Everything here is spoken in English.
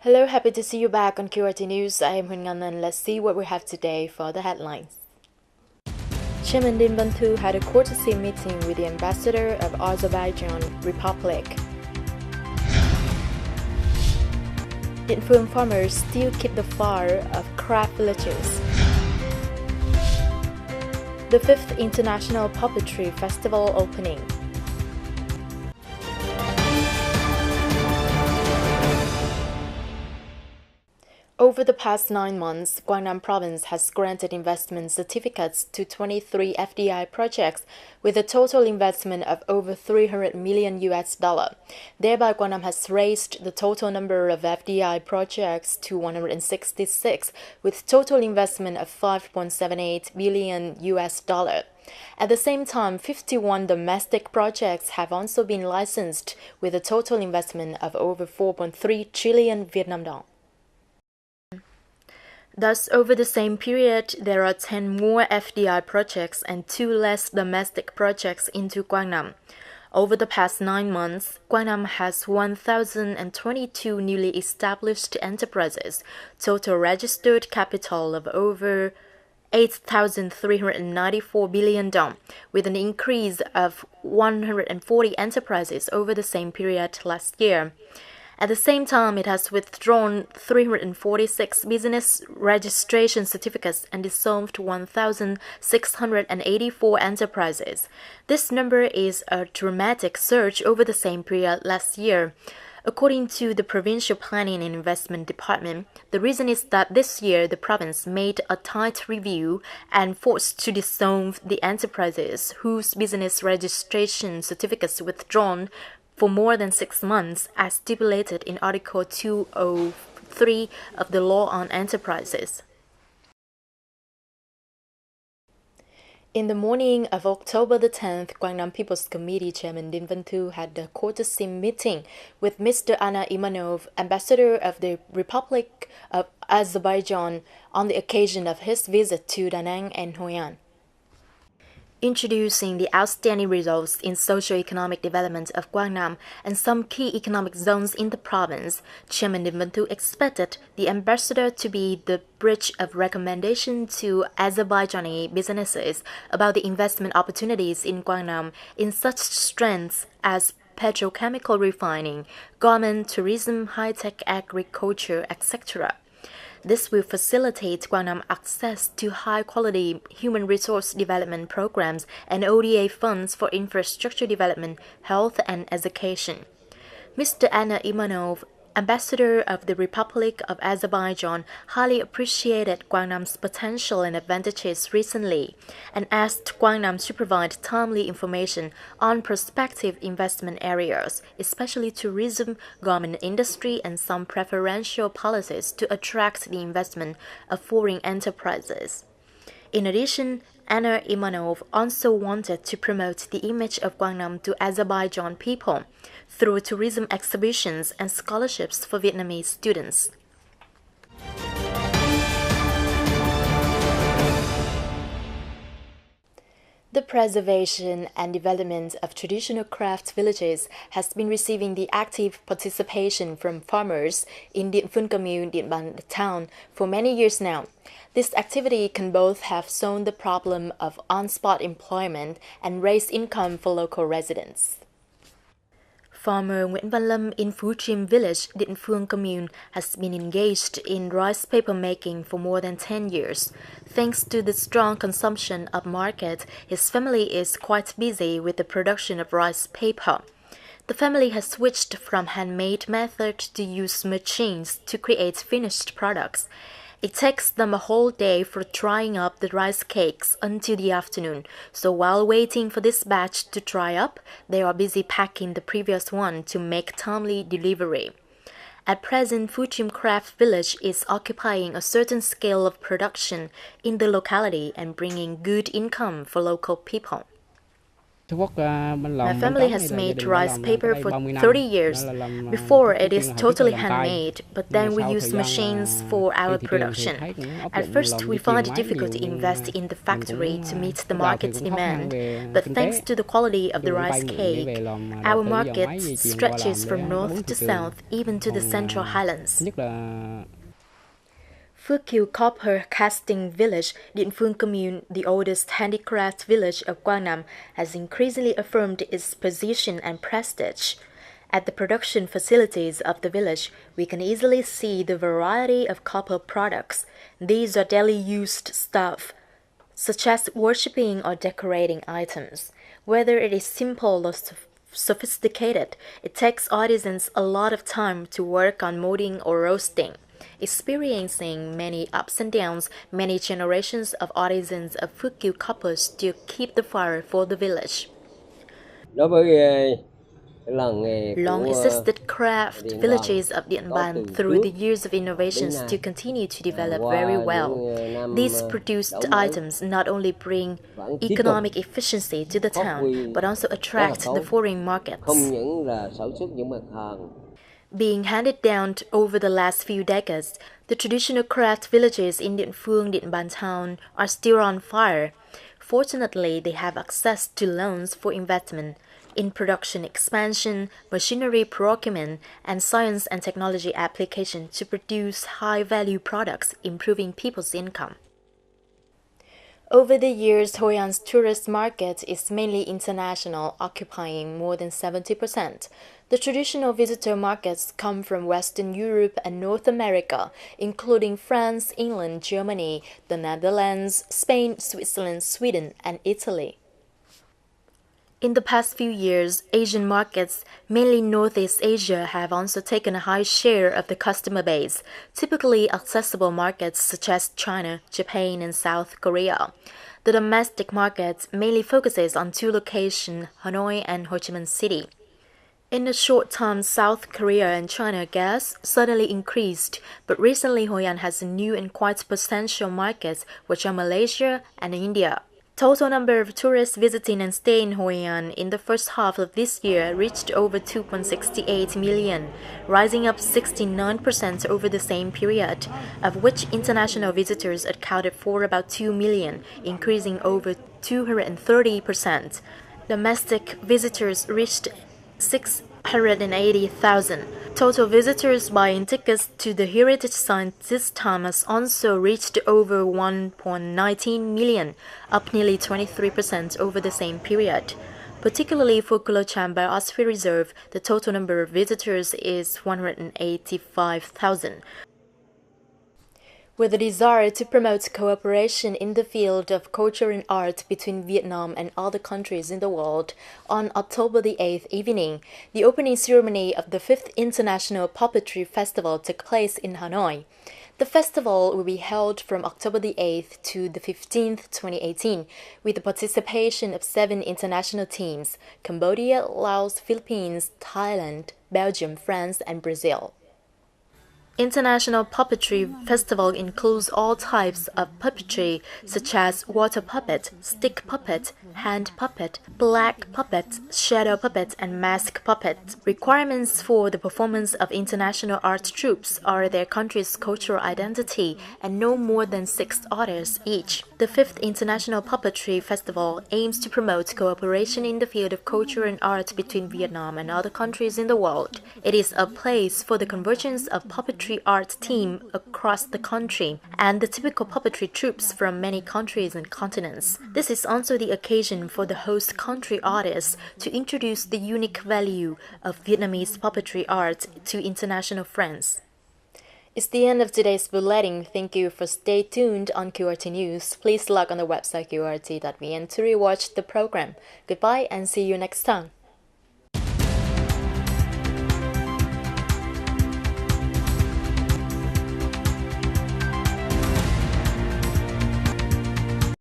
Hello, happy to see you back on QRT News. I am Huỳnh Ngân and let's see what we have today for the headlines. Chairman Din Bantu had a courtesy meeting with the ambassador of Azerbaijan Republic. Điện Phương farmers still keep the fire of craft villages. The 5th International Puppetry Festival opening. Over the past 9 months, Quang Province has granted investment certificates to 23 FDI projects with a total investment of over $300 million. Thereby, Quang has raised the total number of FDI projects to 166 with total investment of $5.78 billion. At the same time, 51 domestic projects have also been licensed with a total investment of over 4.3 trillion Vietnam dong. Thus, over the same period, there are 10 more FDI projects and 2 less domestic projects into Quang Nam. Over the past 9 months, Quang Nam has 1,022 newly established enterprises, total registered capital of over 8,394 billion dong, with an increase of 140 enterprises over the same period last year. At the same time, it has withdrawn 346 business registration certificates and dissolved 1,684 enterprises. This number is a dramatic surge over the same period last year. According to the Provincial Planning and Investment Department, the reason is that this year the province made a tight review and forced to dissolve the enterprises whose business registration certificates withdrawn for more than 6 months, as stipulated in Article 203 of the Law on Enterprises. In the morning of October the 10th, Quang Nam People's Committee Chairman Din Bantu had a courtesy meeting with Mr. Ana Imanov, ambassador of the Republic of Azerbaijan, on the occasion of his visit to Da Nang and Hoi An. Introducing the outstanding results in socio-economic development of Quang Nam and some key economic zones in the province, Chairman Din Bantu expected the ambassador to be the bridge of recommendation to Azerbaijani businesses about the investment opportunities in Quang Nam in such strengths as petrochemical refining, garment, tourism, high-tech agriculture, etc. This will facilitate Quang Nam access to high-quality human resource development programs and ODA funds for infrastructure development, health, and education. Mr. Ana Imanov, ambassador of the Republic of Azerbaijan, highly appreciated Quang Nam's potential and advantages recently and asked Quang Nam to provide timely information on prospective investment areas, especially tourism, garment industry, and some preferential policies to attract the investment of foreign enterprises. In addition, Ana Imanov also wanted to promote the image of Quang Nam to Azerbaijan people through tourism exhibitions and scholarships for Vietnamese students. The preservation and development of traditional craft villages has been receiving the active participation from farmers in Điện Phương commune, Điện Bàn town for many years now. This activity can both have solved the problem of on-spot employment and raise income for local residents. Farmer Nguyễn Văn Lâm in Phú Chiêm village, Điện Phương commune, has been engaged in rice paper making for more than 10 years. Thanks to the strong consumption of market, his family is quite busy with the production of rice paper. The family has switched from handmade method to use machines to create finished products. It takes them a whole day for drying up the rice cakes until the afternoon, so while waiting for this batch to dry up, they are busy packing the previous one to make timely delivery. At present, Phú Chiêm Craft Village is occupying a certain scale of production in the locality and bringing good income for local people. My family has made rice paper for 30 years. Before, it is totally handmade, but then we use machines for our production. At first, we found it difficult to invest in the factory to meet the market's demand, but thanks to the quality of the rice cake, our market stretches from north to south, even to the Central Highlands. Phước Kiều Copper Casting Village, Điện Phương Commune, the oldest handicraft village of Quang Nam, has increasingly affirmed its position and prestige. At the production facilities of the village, we can easily see the variety of copper products. These are daily used stuff, such as worshipping or decorating items. Whether it is simple or sophisticated, it takes artisans a lot of time to work on molding or roasting. Experiencing many ups and downs, many generations of artisans of Phước Kiều Copper still keep the fire for the village. Long-existed craft villages of Điện Bàn through the years of innovation still continue to develop very well. These produced items not only bring economic efficiency to the town, but also attract the foreign markets. Being handed down over the last few decades, the traditional craft villages in Điện Phương, Điện Bàn town are still on fire. Fortunately, they have access to loans for investment in production expansion, machinery procurement, and science and technology application to produce high-value products, improving people's income. Over the years, Hoi An's tourist market is mainly international, occupying more than 70%. The traditional visitor markets come from Western Europe and North America, including France, England, Germany, the Netherlands, Spain, Switzerland, Sweden, and Italy. In the past few years, Asian markets, mainly Northeast Asia, have also taken a high share of the customer base, typically accessible markets such as China, Japan, and South Korea. The domestic market mainly focuses on two locations, Hanoi and Ho Chi Minh City. In a short time, South Korea and China gas suddenly increased, but recently Hoi An has a new and quite potential markets, which are Malaysia and India. Total number of tourists visiting and staying in Hoi An in the first half of this year reached over 2.68 million, rising up 69% over the same period, of which international visitors accounted for about 2 million, increasing over 230%. Domestic visitors reached 680,000. Total visitors buying tickets to the heritage site this time has also reached over 1.19 million, up nearly 23% over the same period. Particularly for Kulocham Biosphere Reserve, the total number of visitors is 185,000. With a desire to promote cooperation in the field of culture and art between Vietnam and other countries in the world, on October the 8th evening, the opening ceremony of the 5th International Puppetry Festival took place in Hanoi. The festival will be held from October the 8th to the 15th, 2018, with the participation of 7 international teams: Cambodia, Laos, Philippines, Thailand, Belgium, France, and Brazil. International Puppetry Festival includes all types of puppetry, such as water puppet, stick puppet, hand puppet, black puppet, shadow puppet, and mask puppet. Requirements for the performance of international art troupes are their country's cultural identity and no more than 6 artists each. The 5th International Puppetry Festival aims to promote cooperation in the field of culture and art between Vietnam and other countries in the world. It is a place for the convergence of puppetry art team across the country and the typical puppetry troupes from many countries and continents. This is also the occasion for the host country artists to introduce the unique value of Vietnamese puppetry art to international friends. It's the end of today's bulletin. Thank you for staying tuned on QRT News. Please log on the website qrt.vn to rewatch the program. Goodbye and see you next time.